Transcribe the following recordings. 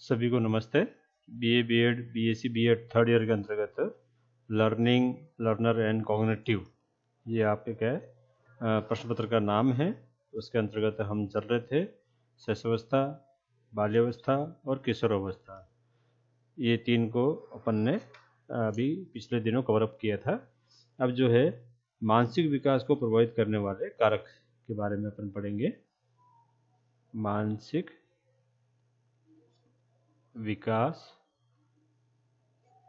सभी को नमस्ते। BA BEd BSc BEd third year के अंतर्गत लर्निंग लर्नर एंड कॉग्निटिव ये आपके क्या है प्रश्न पत्र का नाम है। उसके अंतर्गत हम चल रहे थे शैशवावस्था, बाल्यावस्था और किशोरावस्था। ये तीन को अपन ने अभी पिछले दिनों कवर अप किया था। अब जो है मानसिक विकास को प्रभावित करने वाले कारक के बारे में अपन पढ़ेंगे। मानसिक विकास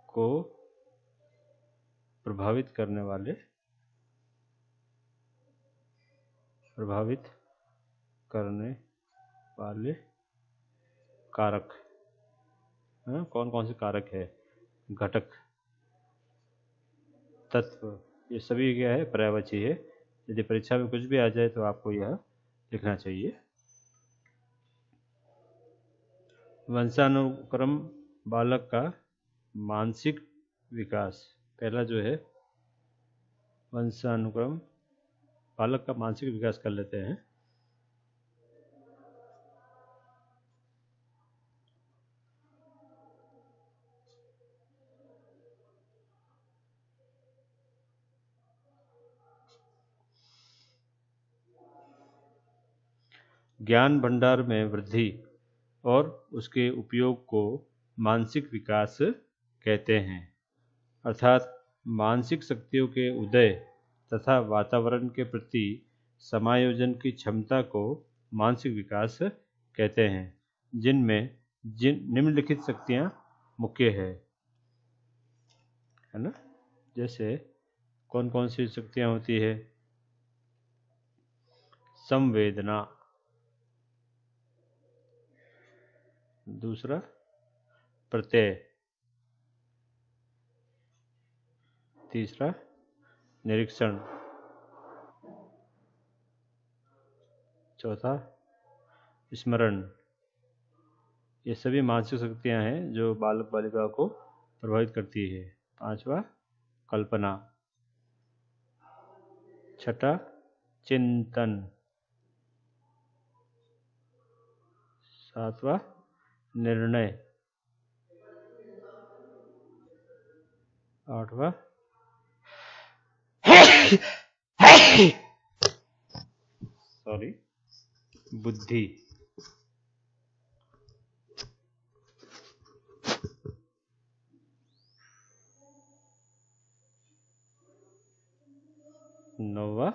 को प्रभावित करने वाले कारक कौन कौन से कारक है, घटक, तत्व, ये सभी क्या है पर्यायवाची है। यदि परीक्षा में कुछ भी आ जाए तो आपको यह लिखना चाहिए। वंशानुक्रम बालक का मानसिक विकास। पहला जो है वंशानुक्रम बालक का मानसिक विकास कर लेते हैं। ज्ञान भंडार में वृद्धि और उसके उपयोग को मानसिक विकास कहते हैं। अर्थात मानसिक शक्तियों के उदय तथा वातावरण के प्रति समायोजन की क्षमता को मानसिक विकास कहते हैं, जिनमें निम्नलिखित शक्तियाँ मुख्य है ना। जैसे कौन कौन सी शक्तियाँ होती है? संवेदना, दूसरा प्रत्यय, तीसरा निरीक्षण, चौथा स्मरण। ये सभी मानसिक शक्तियाँ हैं जो बालक बालिका को प्रभावित करती है। पांचवा कल्पना, छठा चिंतन, सातवां निर्णय, आठवां बुद्धि, नौवां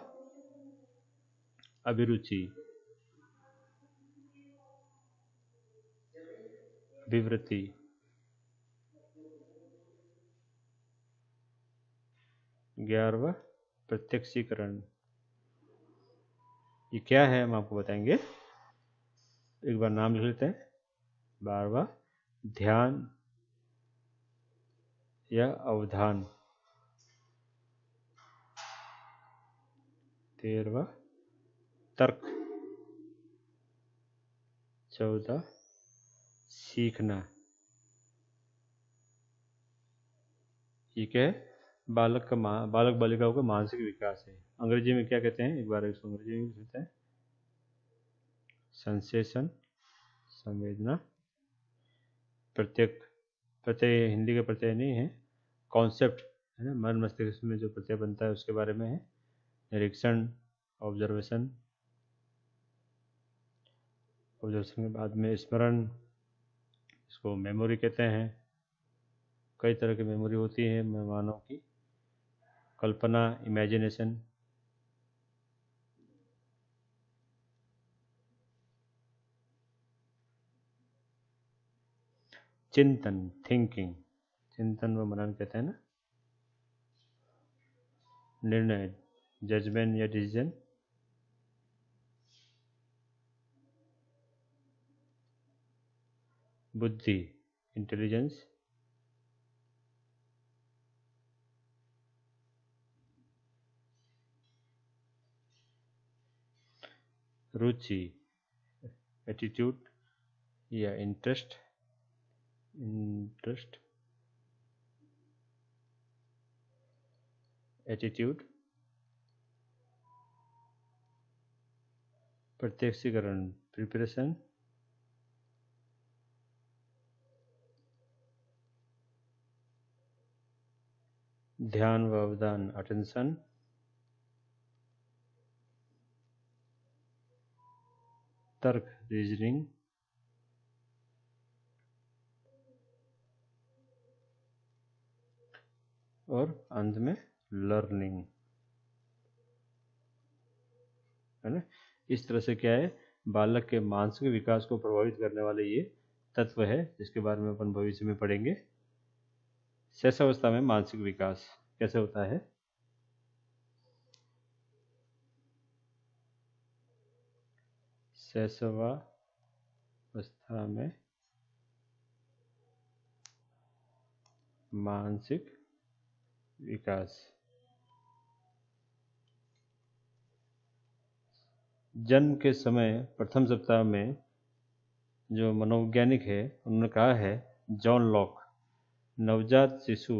अभिरुचि, अभिवृत्ति, ग्यारहवां प्रत्यक्षीकरण। ये क्या है हम आपको बताएंगे, एक बार नाम लिख लेते हैं। 12वां ध्यान या अवधान, 13वां तर्क, 14 सीखना। ये क्या है? बालक बालिकाओं का मानसिक विकास है। अंग्रेजी में क्या कहते हैं, एक बार इसको अंग्रेजी में कहते हैं सेंसेशन, संवेदना, प्रत्यय हिंदी का प्रत्यय नहीं है, कॉन्सेप्ट है ना, मन मस्तिष्क में जो प्रत्यय बनता है उसके बारे में है। निरीक्षण, ऑब्जर्वेशन के बाद में स्मरण, इसको मेमोरी कहते हैं। कई तरह की मेमोरी होती है मेहमानों की। कल्पना, इमेजिनेशन, चिंतन, थिंकिंग, चिंतन व मनन कहते हैं ना। निर्णय, जजमेंट या डिसीजन। बुद्धि, इंटेलिजेंस। रुचि, एटीट्यूड या इंटरेस्ट, एटीट्यूड। प्रत्यक्षीकरण, प्रिपरेशन। ध्यान व अवधान अटेंशन, तर्क रीजनिंग, और अंत में लर्निंग, है ना। इस तरह से क्या है, बालक के मानसिक विकास को प्रभावित करने वाले ये तत्व है जिसके बारे में अपन भविष्य में पढ़ेंगे। शैशवावस्था में मानसिक विकास कैसे होता है। शैशवावस्था में मानसिक विकास। जन्म के समय प्रथम सप्ताह में जो मनोवैज्ञानिक है उन्होंने कहा है, जॉन लॉक, नवजात शिशु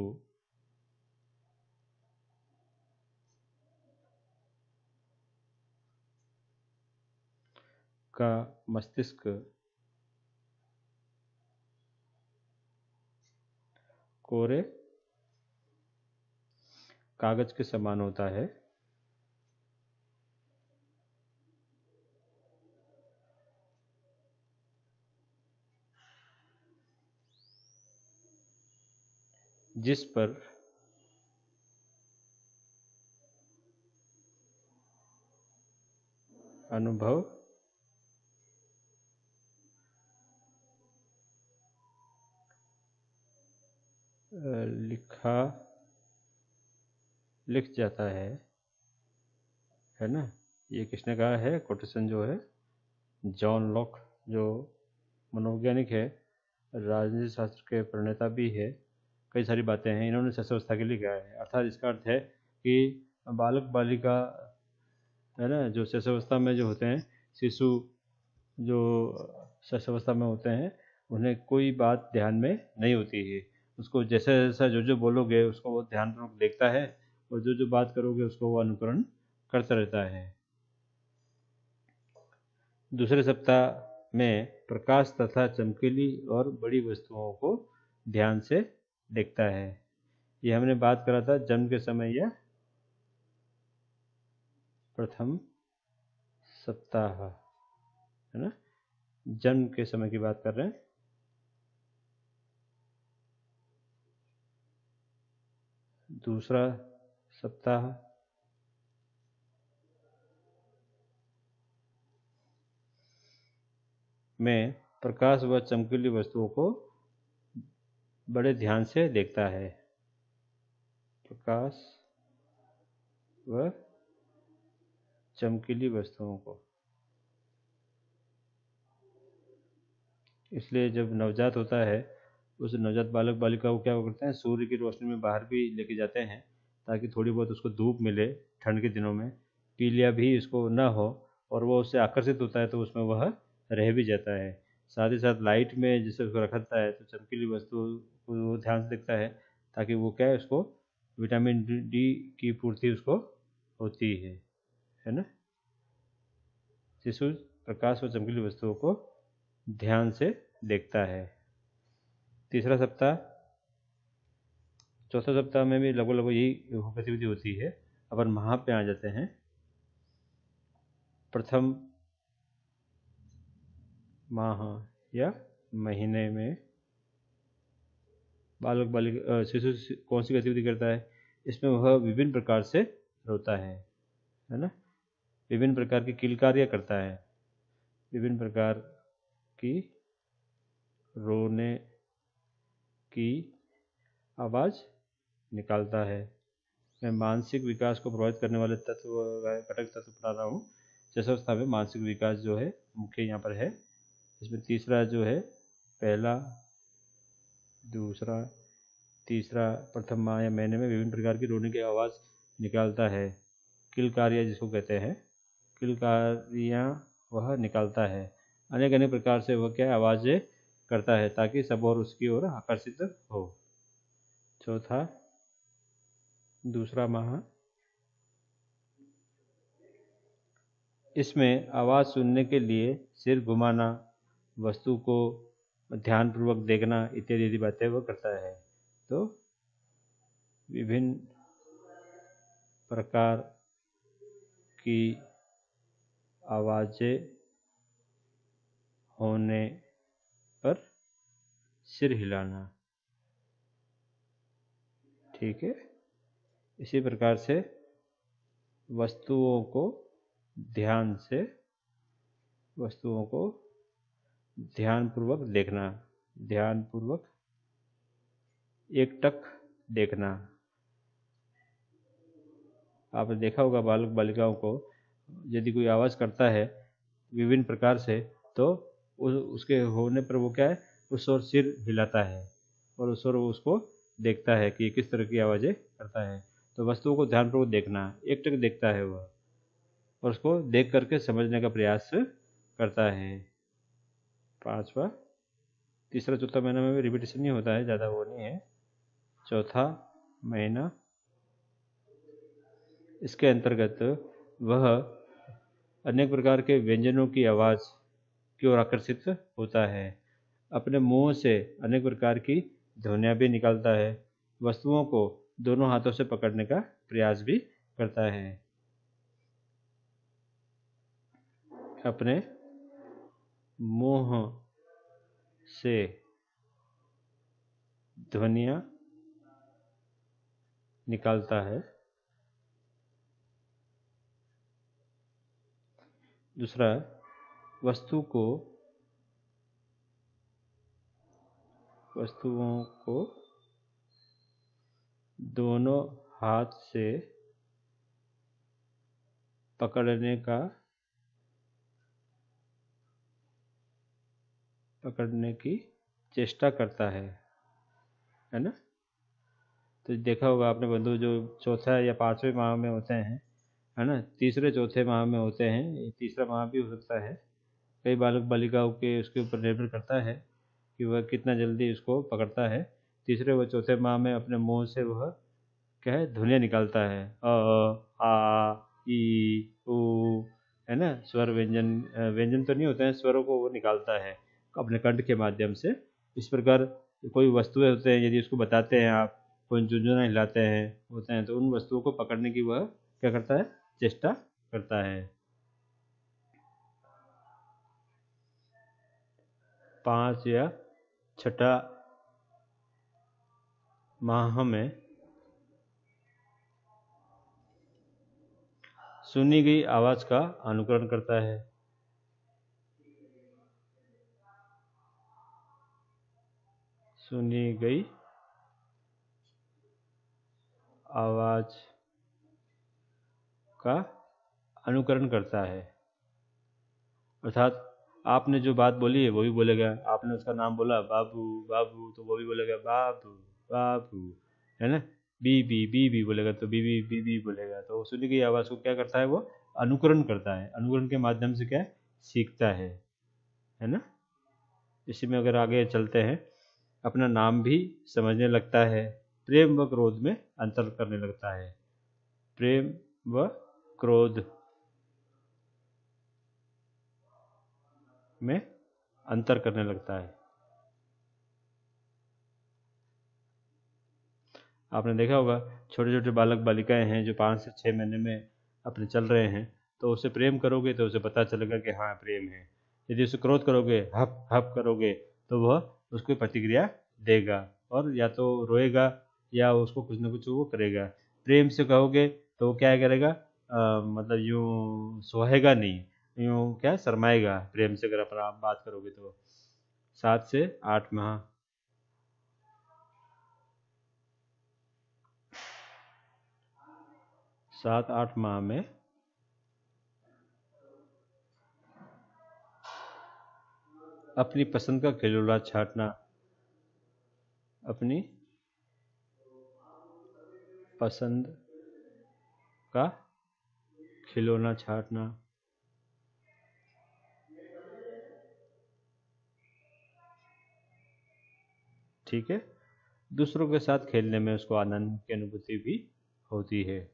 का मस्तिष्क कोरे कागज के समान होता है। जिस पर अनुभव लिख जाता है ना। ये किसने कहा है, कोटेशन जो है जॉन लॉक, जो मनोवैज्ञानिक है, राजनीति शास्त्र के प्रणेता भी है, कई सारी बातें हैं इन्होंने शैशवावस्था के लिए कहा है। अर्थात इसका अर्थ है कि बालक बालिका है ना, जो शैशवावस्था में जो होते हैं, शिशु जो शैशवावस्था में होते हैं, उन्हें कोई बात ध्यान में नहीं होती है। उसको जैसा जैसा जो बोलोगे उसको वो ध्यानपूर्वक देखता है, और जो बात करोगे उसको वो अनुकरण करता रहता है। दूसरे सप्ताह में प्रकाश तथा चमकीली और बड़ी वस्तुओं को ध्यान से देखता है। ये हमने बात करा था जन्म के समय या प्रथम सप्ताह, है ना, जन्म के समय की बात कर रहे हैं। दूसरा सप्ताह में प्रकाश व चमकीली वस्तुओं को बड़े ध्यान से देखता है। प्रकाश व चमकीली वस्तुओं को, इसलिए जब नवजात होता है उस नवजात बालक बालिका को क्या करते हैं, सूर्य की रोशनी में बाहर भी लेके जाते हैं ताकि थोड़ी बहुत उसको धूप मिले। ठंड के दिनों में पीलिया भी इसको ना हो, और वो उससे आकर्षित होता है तो उसमें वह रह भी जाता है। साथ ही साथ लाइट में जिसे उसको रखता है तो चमकीली वस्तु को वो ध्यान से देखता है ताकि वो क्या है, उसको विटामिन डी की पूर्ति उसको होती है ना। शिशु प्रकाश व चमकीली वस्तुओं को ध्यान से देखता है। तीसरा सप्ताह, चौथा सप्ताह में भी लगभग यही गतिविधि होती है। अपन वहाँ पे आ जाते हैं। प्रथम माह या महीने में बालक बालिका शिशु कौन सी गतिविधि करता है, इसमें वह विभिन्न प्रकार से रोता है ना, विभिन्न प्रकार की किलकारियाँ करता है, विभिन्न प्रकार की रोने की आवाज़ निकालता है। मैं मानसिक विकास को प्रभावित करने वाले तत्व, घटक तत्व पढ़ा रहा हूँ। शैशवावस्था में मानसिक विकास जो है मुख्य यहाँ पर है। इसमें तीसरा जो है, पहला, दूसरा, तीसरा, प्रथम माह या महीने में विभिन्न प्रकार की रोने की आवाज़ निकालता है। किलकारियाँ जिसको कहते हैं, किलकारियाँ वह निकालता है। अनेक अनेक प्रकार से वह क्या आवाज़ें करता है ताकि सब और उसकी ओर आकर्षित हो। चौथा, दूसरा माह, इसमें आवाज़ सुनने के लिए सिर घुमाना, वस्तु को ध्यानपूर्वक देखना इत्यादि बातें वह करता है। तो विभिन्न प्रकार की आवाज़ें होने पर सिर हिलाना। ठीक है। इसी प्रकार से वस्तुओं को ध्यानपूर्वक देखना, ध्यानपूर्वक एकटक देखना। आपने देखा होगा बालक बालिकाओं को यदि कोई आवाज़ करता है विभिन्न प्रकार से, तो उसके होने पर वो क्या है, उस ओर सिर हिलाता है और उस ओर उसको देखता है कि किस तरह की आवाज़ें करता है। तो वस्तुओं को ध्यानपूर्वक देखना, एकटक देखता है वह और उसको देख करके समझने का प्रयास करता है। पांचवा, तीसरा चौथा महीना में भी रिपीटेशन नहीं होता है, ज़्यादा वो नहीं है। चौथा महीना, इसके अंतर्गत वह अनेक प्रकार के व्यंजनों की आवाज़ की ओर आकर्षित होता है। अपने मुंह से अनेक प्रकार की ध्वनियाँ भी निकालता है। वस्तुओं को दोनों हाथों से पकड़ने का प्रयास भी करता है। अपने मुंह से ध्वनियाँ निकालता है। दूसरा, वस्तुओं को दोनों हाथ से पकड़ने की चेष्टा करता है ना। तो देखा होगा आपने बंधु, जो चौथा या पांचवें माह में होते हैं, है ना, तीसरे चौथे माह में होते हैं, तीसरा माह भी हो सकता है। कई बालक बालिकाओं के उसके ऊपर निर्भर करता है कि वह कितना जल्दी उसको पकड़ता है। तीसरे व चौथे माह में अपने मुंह से वह क्या है, ध्वनियाँ निकालता है। आ, ई, ऊ, है ना, स्वर व्यंजन तो नहीं होते हैं, स्वरों को वो निकालता है अपने कंठ के माध्यम से। इस प्रकार कोई वस्तुएं होते हैं, यदि उसको बताते हैं आप, कोई झुनझुना हिलाते हैं होते हैं, तो उन वस्तुओं को पकड़ने की वह क्या करता है, चेष्टा करता है। 5 या 6 माह में सुनी गई आवाज़ का अनुकरण करता है। सुनी गई आवाज़ का अनुकरण करता है, अर्थात आपने जो बात बोली है वो भी बोलेगा। आपने उसका नाम बोला बाबू बाबू, तो वो भी बोलेगा बाबू बाबू, है ना। बी बोलेगा तो बी बोलेगा। तो सुनी गई आवाज़ को क्या करता है, वो अनुकरण करता है। अनुकरण के माध्यम से क्या सीखता है ना। इसी में अगर आगे चलते हैं, अपना नाम भी समझने लगता है। प्रेम व क्रोध में अंतर करने लगता है। प्रेम व क्रोध में अंतर करने लगता है। आपने देखा होगा छोटे छोटे बालक बालिकाएं हैं जो 5 से 6 महीने में अपने चल रहे हैं, तो उसे प्रेम करोगे तो उसे पता चलेगा कि हाँ प्रेम है। यदि उसे क्रोध करोगे, हप हप करोगे, तो वह उसको प्रतिक्रिया देगा और या तो रोएगा या उसको कुछ ना कुछ वो करेगा। प्रेम से कहोगे तो वो क्या करेगा, मतलब यूँ सोहेगा नहीं, यूँ क्या शरमाएगा। प्रेम से अगर अपना आप बात करोगे तो 7 से 8 माह 7-8 माह में अपनी पसंद का खिलौना छांटना, अपनी पसंद का खिलौना छांटना। ठीक है। दूसरों के साथ खेलने में उसको आनंद की अनुभूति भी होती है।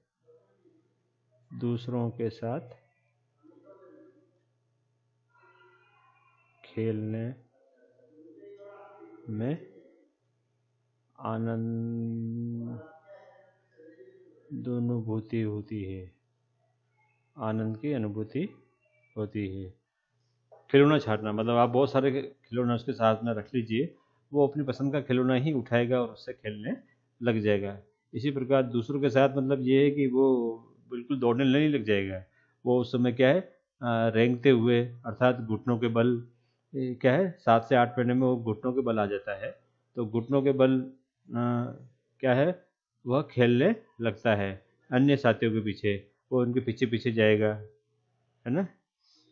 दूसरों के साथ खेलने में आनंद दोनोभूति होती है, आनंद की अनुभूति होती है। खिलौना छांटना मतलब आप बहुत सारे खिलौना उसके साथ में रख लीजिए, वो अपनी पसंद का खिलौना ही उठाएगा और उससे खेलने लग जाएगा। इसी प्रकार दूसरों के साथ मतलब ये है कि वो बिल्कुल दौड़ने नहीं लग जाएगा, वो उस समय क्या है रेंगते हुए अर्थात घुटनों के बल, क्या है 7 से 8 महीने में वो घुटनों के बल आ जाता है, तो घुटनों के बल क्या है वह खेलने लगता है अन्य साथियों के पीछे, वो उनके पीछे पीछे जाएगा, है ना।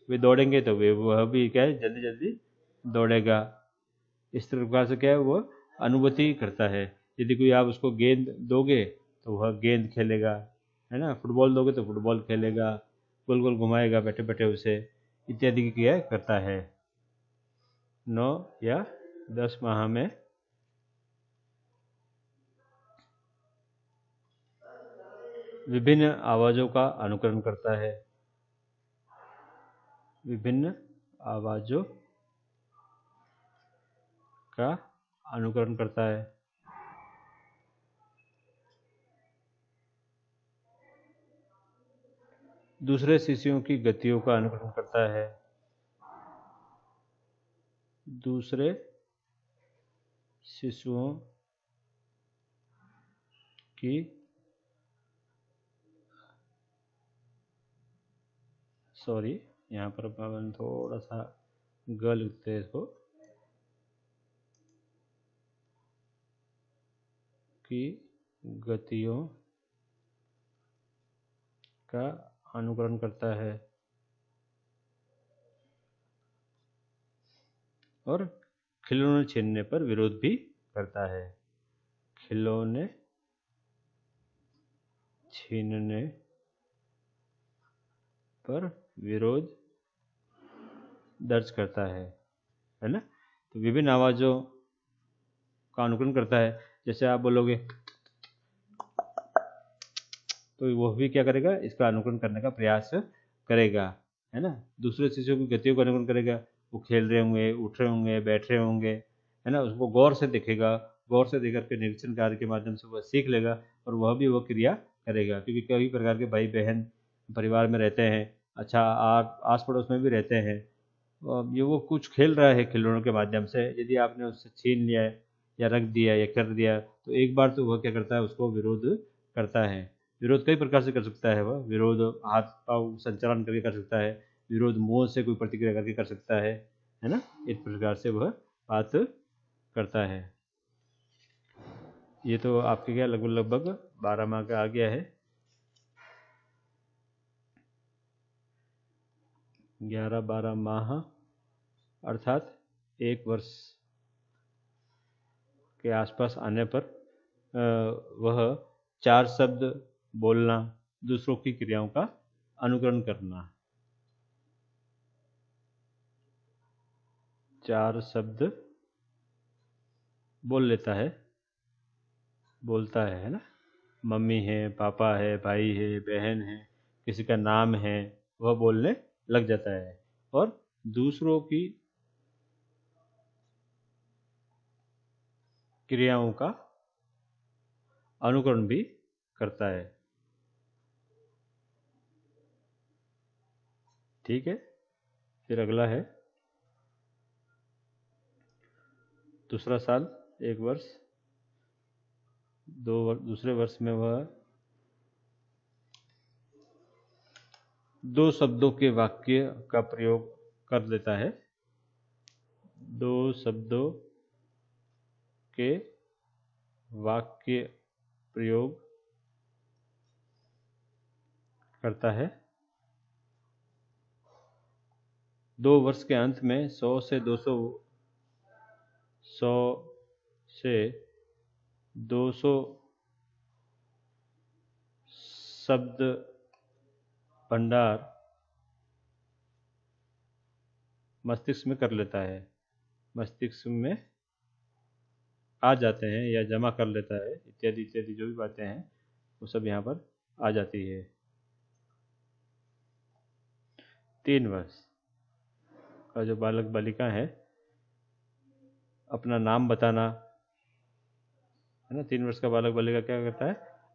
वे दौड़ेंगे तो वह भी क्या है जल्दी जल्दी दौड़ेगा। इस प्रकार से क्या है वह अनुभूति करता है। यदि कोई आप उसको गेंद दोगे तो वह गेंद खेलेगा, है ना। फुटबॉल दोगे तो फुटबॉल खेलेगा, गोल गोल घुमाएगा बैठे बैठे उसे, इत्यादि की क्रिया करता है। 9 या 10 माह में विभिन्न आवाज़ों का अनुकरण करता है। विभिन्न आवाज़ों का अनुकरण करता है। दूसरे शिशुओं की गतियों का अनुकरण करता है। दूसरे शिशुओं की यहाँ पर अपन थोड़ा सा ग लिखते हैं इसको, की गतियों का अनुकरण करता है और खिलौने छीनने पर विरोध भी करता है। खिलौने छीनने पर विरोध दर्ज करता है ना। तो विभिन्न आवाज़ों का अनुकरण करता है। जैसे आप बोलोगे तो वह भी क्या करेगा, इसका अनुकरण करने का प्रयास करेगा, है ना। दूसरे शिशुओं की गतियों का अनुकरण करेगा, वो खेल रहे होंगे, उठ रहे होंगे, बैठ रहे होंगे, है ना, उसको गौर से देखेगा, गौर से देख करके निरीक्षण कार्य के माध्यम से वह सीख लेगा और वह भी वह क्रिया करेगा। क्योंकि कई प्रकार के भाई बहन परिवार में रहते हैं, अच्छा आस पड़ोस में भी रहते हैं, ये वो कुछ खेल रहा है खिलौनों के माध्यम से, यदि आपने उससे छीन लिया है या रख दिया या कर दिया तो एक बार तो वह क्या करता है उसको विरोध करता है। विरोध कई प्रकार से कर सकता है, वह विरोध हाथ पाँव संचालन करके कर सकता है, विरोध मुंह से कोई प्रतिक्रिया करके कर सकता है ना। इस प्रकार से वह बात करता है। ये तो आपके क्या लगभग लगभग 12 माह का आ गया है। 11-12 माह अर्थात 1 वर्ष के आसपास आने पर वह 4 शब्द बोलना, दूसरों की क्रियाओं का अनुकरण करना, 4 शब्द बोल लेता है, बोलता है ना। मम्मी है, पापा है, भाई है, बहन है, किसी का नाम है, वह बोलने लग जाता है और दूसरों की क्रियाओं का अनुकरण भी करता है। ठीक है, फिर अगला है दूसरा साल 1 वर्ष, दूसरे वर्ष में वह 2 शब्दों के वाक्य का प्रयोग कर लेता है। 2 शब्दों के वाक्य प्रयोग करता है। 2 वर्ष के अंत में 100 से 200 शब्द भंडार मस्तिष्क में कर लेता है, मस्तिष्क में आ जाते हैं या जमा कर लेता है, इत्यादि इत्यादि जो भी बातें हैं वो सब यहाँ पर आ जाती है। 3 वर्ष का जो बालक बालिका है अपना नाम बताना, है ना। 3 वर्ष का बालक बालिका क्या करता है,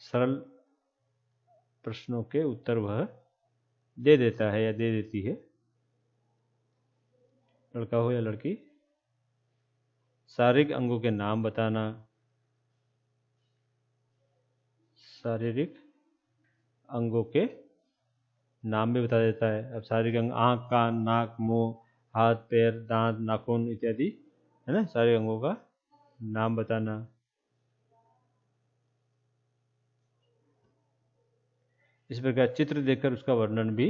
सरल प्रश्नों के उत्तर वह दे देता है या दे देती है, लड़का हो या लड़की। शारीरिक अंगों के नाम बताना, शारीरिक अंगों के नाम भी बता देता है। अब शारीरिक अंग आँख, कान, नाक, मुंह, हाथ, पैर, दांत, नाखून इत्यादि है ना, शारीरिक अंगों का नाम बताना। इस प्रकार चित्र देखकर उसका वर्णन भी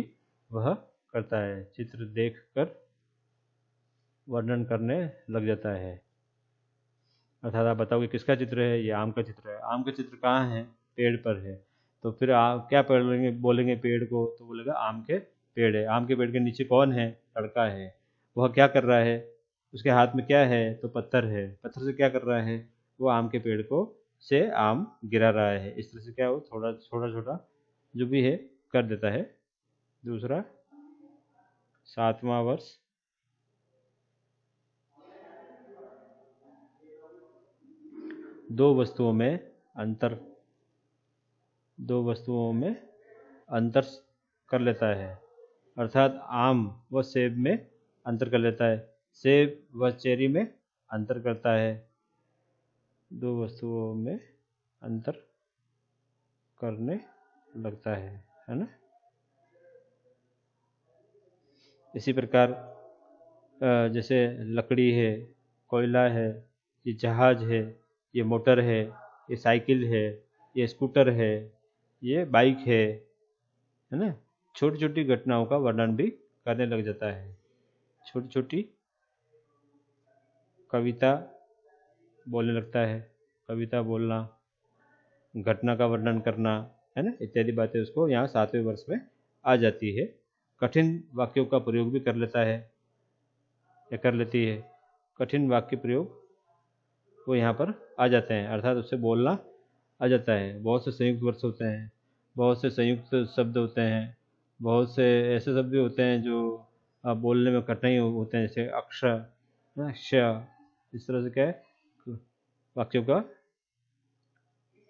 वह करता है, चित्र देखकर वर्णन करने लग जाता है। अर्थात आप बताओगे किसका चित्र है, ये आम का चित्र है। आम का चित्र कहाँ है, पेड़ पर है। तो फिर आप क्या बोलेंगे पेड़ को, तो बोलेगा आम के पेड़ है। आम के पेड़ के नीचे कौन है, लड़का है। वह क्या कर रहा है, उसके हाथ में क्या है, तो पत्थर है। पत्थर से क्या कर रहा है, वो आम के पेड़ को से आम गिरा रहा है। इस तरह से क्या वो थोड़ा छोटा छोटा जो भी है कर देता है। दूसरा 7वां वर्ष, दो वस्तुओं में अंतर कर लेता है। अर्थात आम व सेब में अंतर कर लेता है, सेब व चेरी में अंतर करता है। दो वस्तुओं में अंतर करने लगता है ना। इसी प्रकार जैसे लकड़ी है, कोयला है, ये जहाज है, ये मोटर है, साइकिल है, ये स्कूटर है, ये बाइक है ना। छोटी छोटी घटनाओं का वर्णन भी करने लग जाता है। छोटी छोटी कविता बोलने लगता है, कविता बोलना, घटना का वर्णन करना है ना, इत्यादि बातें उसको यहाँ 7वें वर्ष में आ जाती है। कठिन वाक्यों का प्रयोग भी कर लेता है या कर लेती है। कठिन वाक्य प्रयोग वो यहाँ पर आ जाते हैं, अर्थात उससे बोलना आ जाता है। बहुत से संयुक्त वर्ष होते हैं, बहुत से संयुक्त शब्द होते हैं, बहुत से ऐसे शब्द भी होते हैं जो बोलने में कठिनाई होते हैं, जैसे अक्षर, श, इस तरह से क्या है वाक्यों का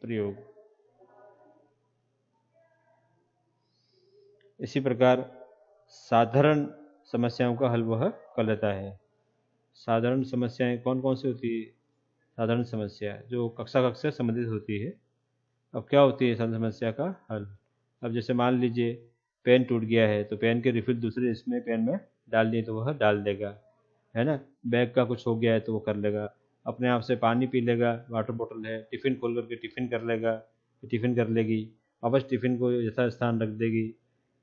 प्रयोग। इसी प्रकार साधारण समस्याओं का हल वह कर लेता है। साधारण समस्याएं कौन कौन सी होती है, साधारण समस्या जो कक्षा से संबंधित होती है। अब क्या होती है साधारण समस्या का हल। अब जैसे मान लीजिए पेन टूट गया है, तो पेन के रिफिल दूसरे इसमें पेन में डाल दिए तो वह डाल देगा, है ना। बैग का कुछ हो गया है तो वो कर लेगा, अपने आप से पानी पी लेगा, वाटर बोतल है, टिफ़िन खोल करके टिफ़िन कर लेगा, टिफ़िन कर लेगी, वापस टिफ़िन को यथास्थान रख देगी,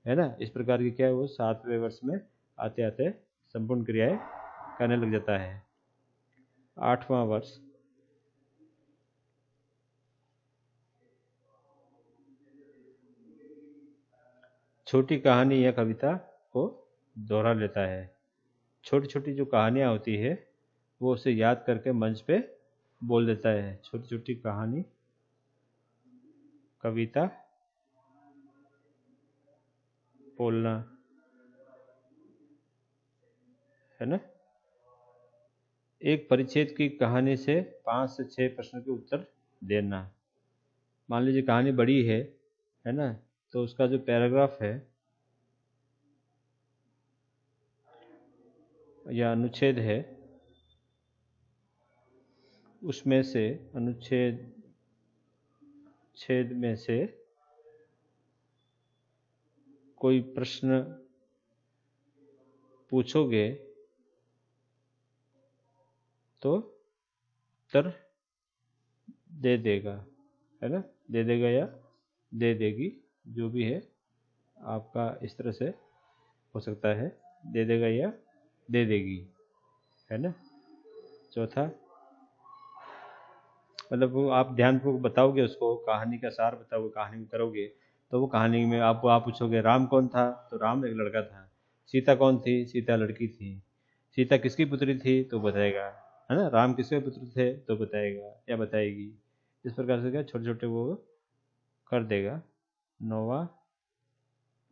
है ना। इस प्रकार की क्या है वो 7वें वर्ष में आते आते संपूर्ण क्रियाएं करने लग जाता है। 8वां वर्ष, छोटी कहानी या कविता को दोहरा लेता है। छोटी छोटी जो कहानियाँ होती है वो उसे याद करके मंच पे बोल देता है। छोटी छोटी कहानी, कविता बोलना, है ना। एक परिच्छेद की कहानी से 5 से 6 प्रश्न के उत्तर देना। मान लीजिए कहानी बड़ी है ना, तो उसका जो पैराग्राफ है या अनुच्छेद है, उसमें से छेद में से कोई प्रश्न पूछोगे तो उत्तर दे देगा, है ना। दे देगा या दे देगी, जो भी है आपका इस तरह से हो सकता है, दे देगा या दे देगी, है ना। चौथा, मतलब वो आप ध्यानपूर्वक बताओगे उसको, कहानी का सार बताओगे, कहानी में करोगे, तो वो कहानी में आप पूछोगे राम कौन था, तो राम एक लड़का था। सीता कौन थी, सीता लड़की थी। सीता किसकी पुत्री थी, तो बताएगा, है ना। राम किसके पुत्र थे, तो बताएगा या बताएगी। इस प्रकार से क्या छोटे छोटे वो कर देगा। 9वां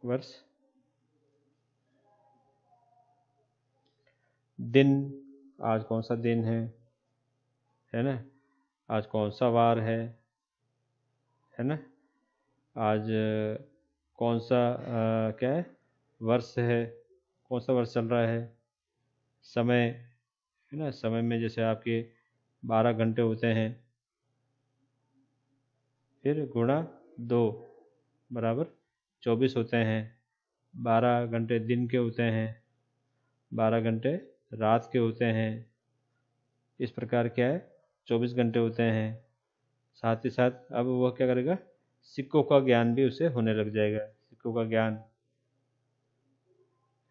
वर्ष, दिन, आज कौन सा दिन है ना, आज कौन सा वार है है ना। आज कौन सा क्या है, वर्ष है, कौन सा वर्ष चल रहा है। समय है ना, समय में जैसे आपके 12 घंटे होते हैं, फिर गुणा 2 बराबर 24 होते हैं। 12 घंटे दिन के होते हैं, 12 घंटे रात के होते हैं। इस प्रकार क्या है, 24 घंटे होते हैं। साथ ही साथ अब वह क्या करेगा, सिक्कों का ज्ञान भी उसे होने लग जाएगा। सिक्कों का ज्ञान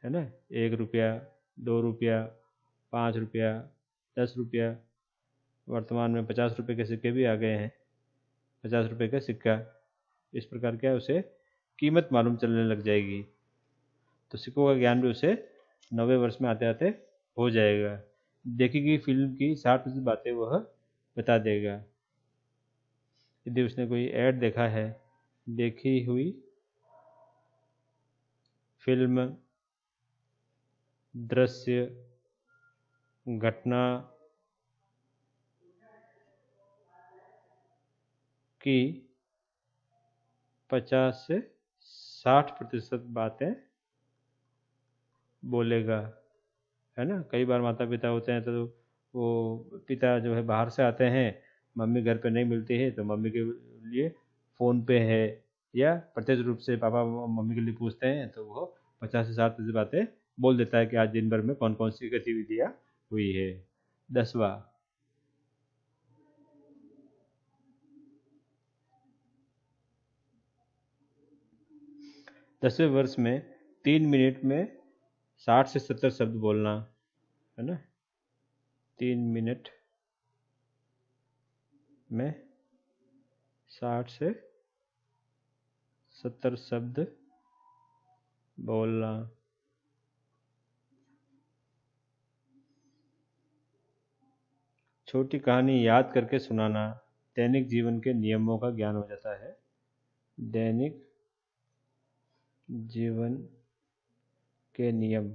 है ना, 1 रुपया, 2 रुपया, 5 रुपया, 10 रुपया। वर्तमान में 50 रुपये के सिक्के भी आ गए हैं, 50 रुपये का सिक्का। इस प्रकार क्या है, उसे कीमत मालूम चलने लग जाएगी। तो सिक्कों का ज्ञान भी उसे 90 वर्ष में आते आते हो जाएगा। देखी गई फिल्म की 60% बातें वह बता देगा। यदि उसने कोई ऐड देखा है, देखी हुई फिल्म, दृश्य, घटना की 50 से 60% बातें बोलेगा, है ना। कई बार माता पिता होते हैं तो वो पिता जो है बाहर से आते हैं, मम्मी घर पे नहीं मिलती है, तो मम्मी के लिए फ़ोन पे है या प्रत्यक्ष रूप से पापा मम्मी के लिए पूछते हैं, तो वो 50 से 60% बातें बोल देता है कि आज दिन भर में कौन कौन सी गतिविधियाँ हुई है। 10वां, 10वें वर्ष में 3 मिनट में 60 से 70 शब्द बोलना, है ना। 3 मिनट में 60 से 70 शब्द बोलना। छोटी कहानी याद करके सुनाना। दैनिक जीवन के नियमों का ज्ञान हो जाता है। दैनिक जीवन के नियम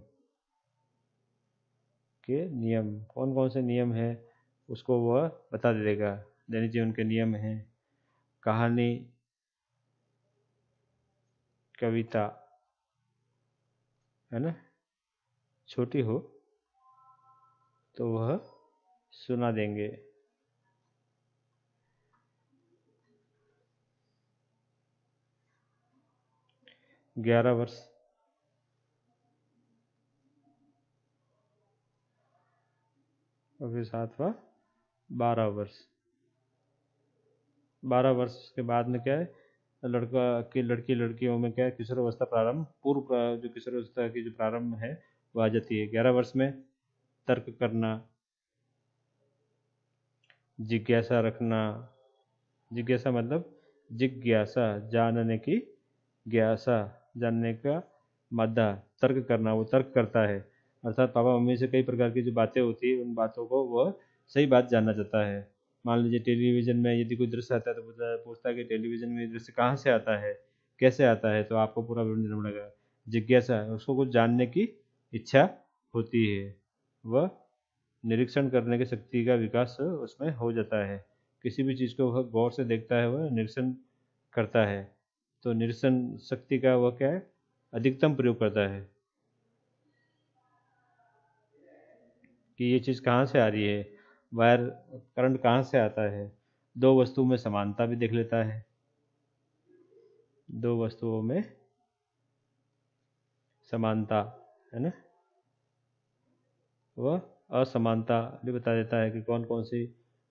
कौन कौन से नियम हैं, उसको वह बता देगा। दैनिक जीवन के नियम हैं कहानी, कविता, है ना। छोटी हो तो वह सुना देंगे। 11 वर्ष, और फिर 7वां 12 वर्ष। 12 वर्ष के बाद में क्या है, लड़का की लड़कियों में क्या है, किशोरावस्था प्रारंभ, जो किशोरावस्था की जो प्रारंभ है वो आ जाती है। 11 वर्ष में तर्क करना, जिज्ञासा रखना। जिज्ञासा मतलब जिज्ञासा, जानने की ज्ञासा, जानने का मादा। तर्क करना, वो तर्क करता है, अर्थात पापा मम्मी से कई प्रकार की जो बातें होती है उन बातों को वह सही बात जानना चाहता है। मान लीजिए टेलीविज़न में यदि कोई दृश्य आता है तो पूछता है कि टेलीविज़न में दृश्य कहाँ से आता है, कैसे आता है, तो आपको पूरा विवरण देना पड़ेगा। जिज्ञासा, उसको कुछ जानने की इच्छा होती है, वह निरीक्षण करने की शक्ति का विकास उसमें हो जाता है। किसी भी चीज़ को वह गौर से देखता है, वह निरीक्षण करता है, तो निरीक्षण शक्ति का वह क्या है, अधिकतम प्रयोग करता है कि ये चीज़ कहाँ से आ रही है, वायर करंट कहाँ से आता है। दो वस्तुओं में समानता भी देख लेता है, दो वस्तुओं में समानता, है ना। वह असमानता भी बता देता है कि कौन कौन सी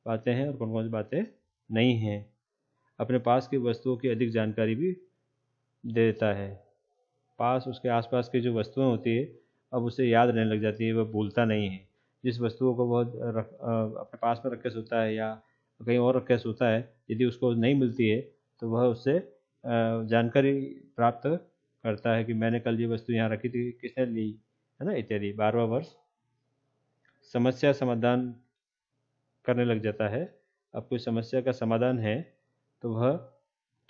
बातें हैं और कौन कौन सी बातें नहीं हैं। अपने पास की वस्तुओं की अधिक जानकारी भी दे देता है। पास उसके आसपास की जो वस्तुएं होती है अब उसे याद रहने लग जाती है, वह भूलता नहीं है। जिस वस्तुओं को वह अपने पास में रख के सोता है या कहीं और रख के सोता है, यदि उसको नहीं मिलती है तो वह उससे जानकारी प्राप्त करता है कि मैंने कल ये वस्तु यहाँ रखी थी, किसने ली, है ना, इत्यादि। 12वां वर्ष समस्या समाधान करने लग जाता है। अब कोई समस्या का समाधान है तो वह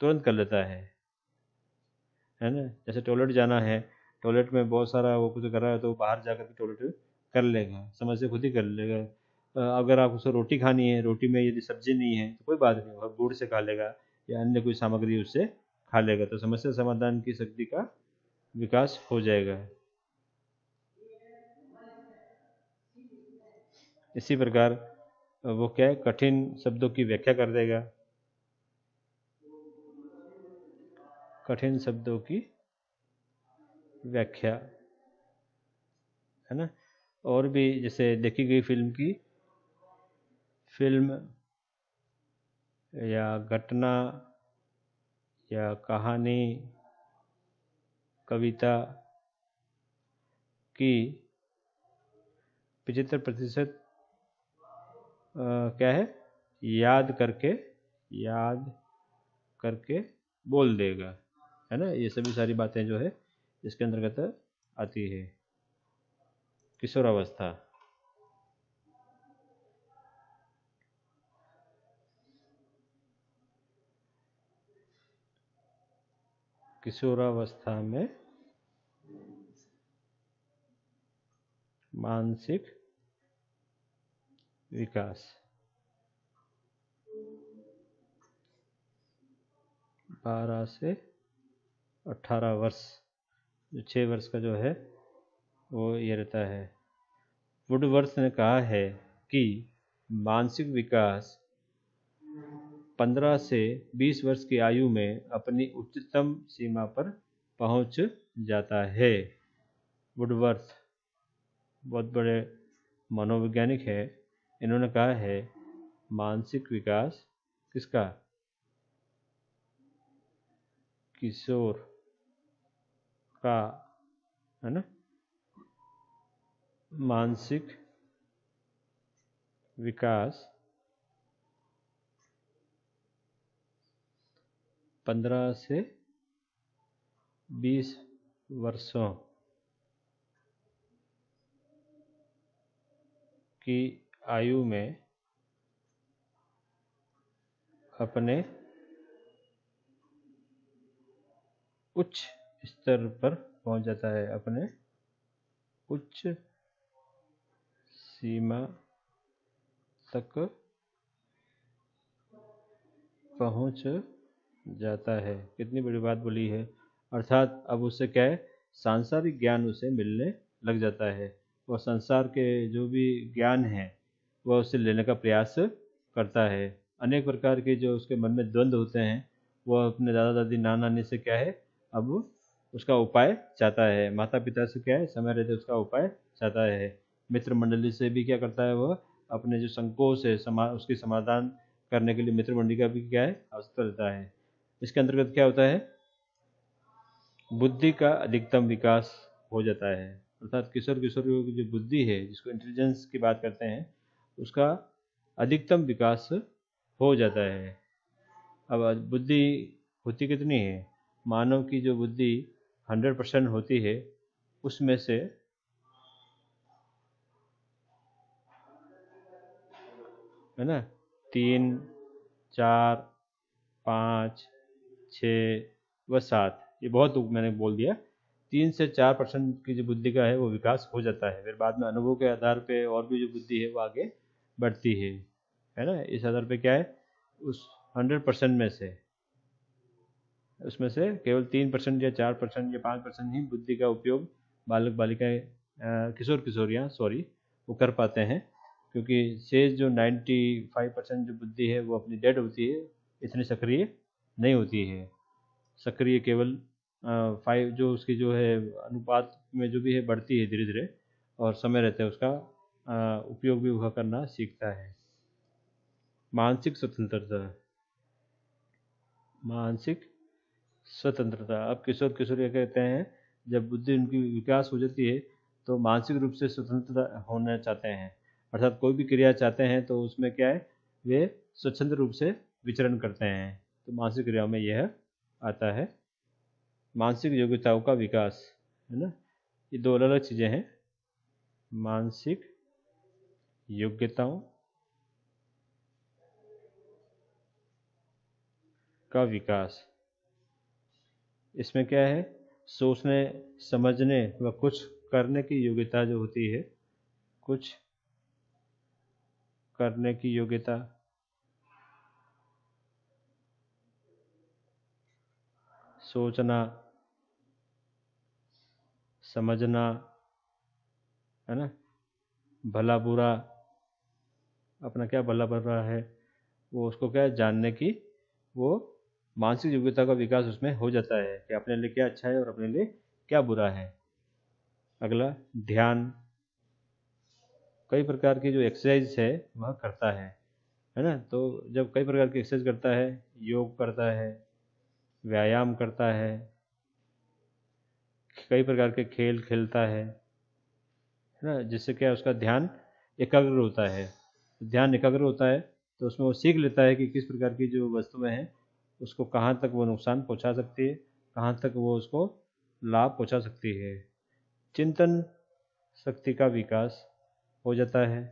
तुरंत कर लेता है ना। जैसे टॉयलेट जाना है, टॉयलेट में बहुत सारा वो कुछ कर रहा है तो बाहर जाकर के टॉयलेट कर लेगा, समस्या खुद ही कर लेगा। अगर आप उसे रोटी खानी है, रोटी में यदि सब्जी नहीं है तो कोई बात नहीं, वह गुड़ से खा लेगा या अन्य कोई सामग्री उससे खा लेगा, तो समस्या समाधान की शक्ति का विकास हो जाएगा। इसी प्रकार वो क्या है, कठिन शब्दों की व्याख्या कर देगा, कठिन शब्दों की व्याख्या, है ना। और भी जैसे देखी गई फिल्म या घटना या कहानी, कविता की 75% क्या है, याद करके बोल देगा, है ना। ये सभी सारी बातें जो है इसके अंतर्गत आती है। किशोरावस्था, किशोरावस्था में मानसिक विकास 12 से 18 वर्ष, जो 6 वर्ष का जो है वो ये रहता है। वुडवर्थ ने कहा है कि मानसिक विकास 15 से 20 वर्ष की आयु में अपनी उच्चतम सीमा पर पहुंच जाता है। वुडवर्थ बहुत बड़े मनोवैज्ञानिक है, इन्होंने कहा है मानसिक विकास किसका, किशोर का, है ना, मानसिक विकास 15 से 20 वर्षों की आयु में अपने उच्च स्तर पर पहुंच जाता है, अपने उच्च सीमा तक पहुंच जाता है। कितनी बड़ी बात बोली है। अर्थात अब उससे क्या है, सांसारिक ज्ञान उसे मिलने लग जाता है, वह संसार के जो भी ज्ञान है वह उससे लेने का प्रयास करता है। अनेक प्रकार के जो उसके मन में द्वंद्व होते हैं वह अपने दादा दादी नाना नानी से क्या है, अब उसका उपाय चाहता है। माता पिता से क्या है, समय रहते उसका उपाय चाहता है। मित्र मंडली से भी क्या करता है, वह अपने जो संकोच है उसकी समाधान करने के लिए मित्र मंडली का भी क्या है, आवश्यकता रहता है। इसके अंतर्गत क्या होता है, बुद्धि का अधिकतम विकास हो जाता है। अर्थात किशोर किशोरियों की जो बुद्धि है, जिसको इंटेलिजेंस की बात करते हैं, उसका अधिकतम विकास हो जाता है। अब बुद्धि होती कितनी है, मानव की जो बुद्धि 100% होती है, उसमें से है ना 3, 4, 5, 6 व 7, ये बहुत मैंने बोल दिया। 3 से 4% की जो बुद्धि का है वो विकास हो जाता है। फिर बाद में अनुभव के आधार पे और भी जो बुद्धि है वो आगे बढ़ती है ना। इस आधार पे क्या है, उस 100% में से उसमें से केवल 3% या 4% या 5% ही बुद्धि का उपयोग बालक बालिकाएं, किशोर किशोरियाँ वो कर पाते हैं, क्योंकि शेष जो 95% जो बुद्धि है वो अपनी डेड होती है, इतनी सक्रिय नहीं होती है। सक्रिय केवल 5 जो उसकी जो है अनुपात में जो भी है बढ़ती है धीरे धीरे, और समय रहते है उसका उपयोग भी वह करना सीखता है। मानसिक स्वतंत्रता, मानसिक स्वतंत्रता। अब किशोर किशोरियाँ कहते हैं जब बुद्धि उनकी विकास हो जाती है तो मानसिक रूप से स्वतंत्रता होना चाहते हैं, अर्थात कोई भी क्रिया चाहते हैं तो उसमें क्या है, वे स्वच्छंद रूप से विचरण करते हैं। तो मानसिक क्रियाओं में यह आता है। मानसिक योग्यताओं का विकास, है ना, ये दो अलग अलग चीज़ें हैं। मानसिक योग्यताओं का विकास, इसमें क्या है, सोचने समझने व कुछ करने की योग्यता जो होती है, कुछ करने की योग्यता, सोचना, समझना, है ना, भला बुरा, अपना क्या भला बुरा है वो उसको क्या है जानने की वो मानसिक योग्यता का विकास उसमें हो जाता है कि अपने लिए क्या अच्छा है और अपने लिए क्या बुरा है। अगला ध्यान, कई प्रकार की जो एक्सरसाइज है वह करता है ना। तो जब कई प्रकार की एक्सरसाइज करता है, योग करता है, व्यायाम करता है, कई प्रकार के खेल खेलता है ना, जिससे क्या उसका ध्यान एकाग्र होता है। ध्यान एकाग्र होता है तो उसमें वो सीख लेता है कि किस प्रकार की जो वस्तुएं हैं उसको कहाँ तक वो नुकसान पहुँचा सकती है, कहाँ तक वो उसको लाभ पहुँचा सकती है। चिंतन शक्ति का विकास हो जाता है।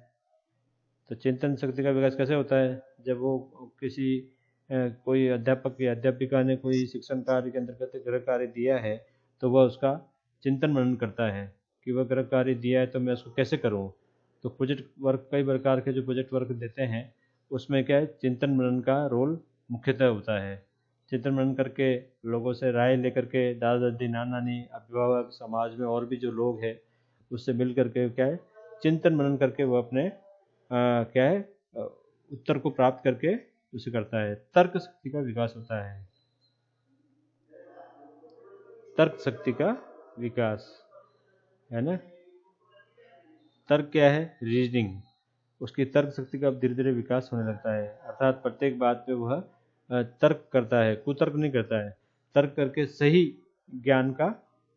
तो चिंतन शक्ति का विकास कैसे होता है? जब वो किसी कोई अध्यापक या अध्यापिका ने कोई शिक्षण कार्य के अंतर्गत गृह कार्य दिया है तो वह उसका चिंतन मनन करता है कि वह गृह कार्य दिया है तो मैं उसको कैसे करूं। तो प्रोजेक्ट वर्क, कई प्रकार के जो प्रोजेक्ट वर्क देते हैं उसमें क्या है, चिंतन मनन का रोल मुख्यतः होता है। चिंतन मनन करके लोगों से राय लेकर के, दादा दादी, नाना नानी, अभिभावक, समाज में और भी जो लोग हैं उससे मिल करके क्या है, चिंतन मनन करके वो अपने क्या है उत्तर को प्राप्त करके उसे करता है। तर्क शक्ति का विकास होता है। तर्क शक्ति का विकास, है ना। तर्क क्या है? रीजनिंग। उसकी तर्क शक्ति का धीरे धीरे विकास होने लगता है, अर्थात प्रत्येक बात पे वह तर्क करता है, कुतर्क नहीं करता है। तर्क करके सही ज्ञान का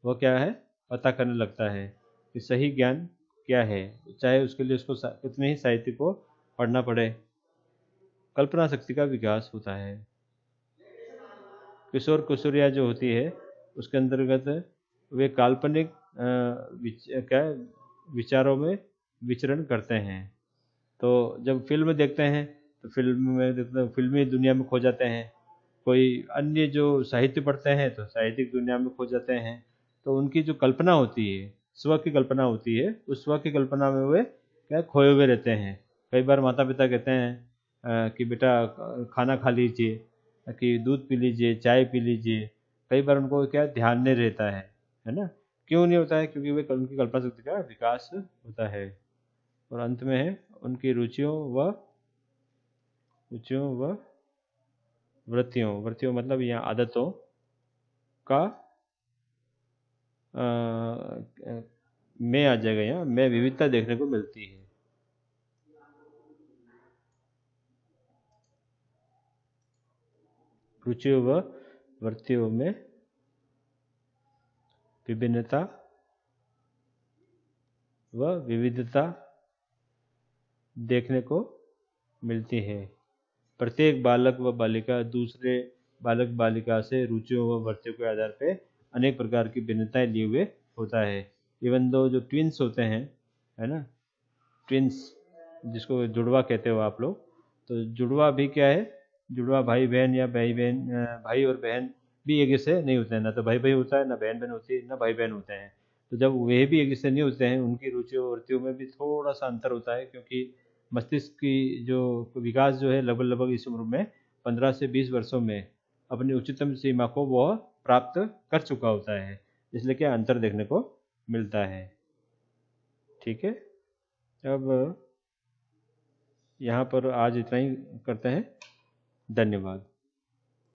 वह क्या है पता करने लगता है कि सही ज्ञान क्या है, चाहे उसके लिए उसको कितने ही साहित्य को पढ़ना पड़े। कल्पना शक्ति का विकास होता है। किशोर किशोरियाँ जो होती है उसके अंतर्गत वे काल्पनिक क्या है, विचारों में विचरण करते हैं। तो जब फिल्म देखते हैं तो फिल्मी दुनिया में खो जाते हैं। कोई अन्य जो साहित्य पढ़ते हैं तो साहित्यिक दुनिया में खो जाते हैं। तो उनकी जो कल्पना होती है, स्व की कल्पना होती है, उस स्व की कल्पना में वे क्या खोए हुए रहते हैं। कई बार माता पिता कहते हैं कि बेटा खाना खा लीजिए, कि दूध पी लीजिए, चाय पी लीजिए। कई बार उनको क्या ध्यान नहीं रहता है ना। क्यों नहीं होता है? क्योंकि वे उनकी कल्पना शक्ति का विकास होता है। और अंत में है उनकी रुचियों व वृत्तियों मतलब यहाँ आदतों का में आ जाएगा, यहाँ में विविधता देखने को मिलती है। रुचियों व वृत्तियों में विभिन्नता व विविधता देखने को मिलती है। प्रत्येक बालक व बालिका दूसरे बालक बालिका से रुचियों व वृत्तियों के आधार पर अनेक प्रकार की भिन्नताएं लिए हुए होता है। इवन दो जो ट्विंस होते हैं, है ना, ट्विंस जिसको जुड़वा कहते हो आप लोग, तो जुड़वा भी क्या है, जुड़वा भाई बहन या भाई और बहन भी एक जैसे नहीं होते हैं। ना तो भाई भाई होता है, ना बहन बहन होती है, ना भाई बहन होते हैं। तो जब वे भी एक जैसे नहीं होते हैं, उनकी रुचियों वृत्तियों में भी थोड़ा सा अंतर होता है, क्योंकि मस्तिष्क की जो विकास जो है लगभग इस उम्र में 15 से 20 वर्षों में अपनी उच्चतम सीमा को वह प्राप्त कर चुका होता है। इसलिए क्या अंतर देखने को मिलता है। ठीक है, अब यहाँ पर आज इतना ही करते हैं। धन्यवाद।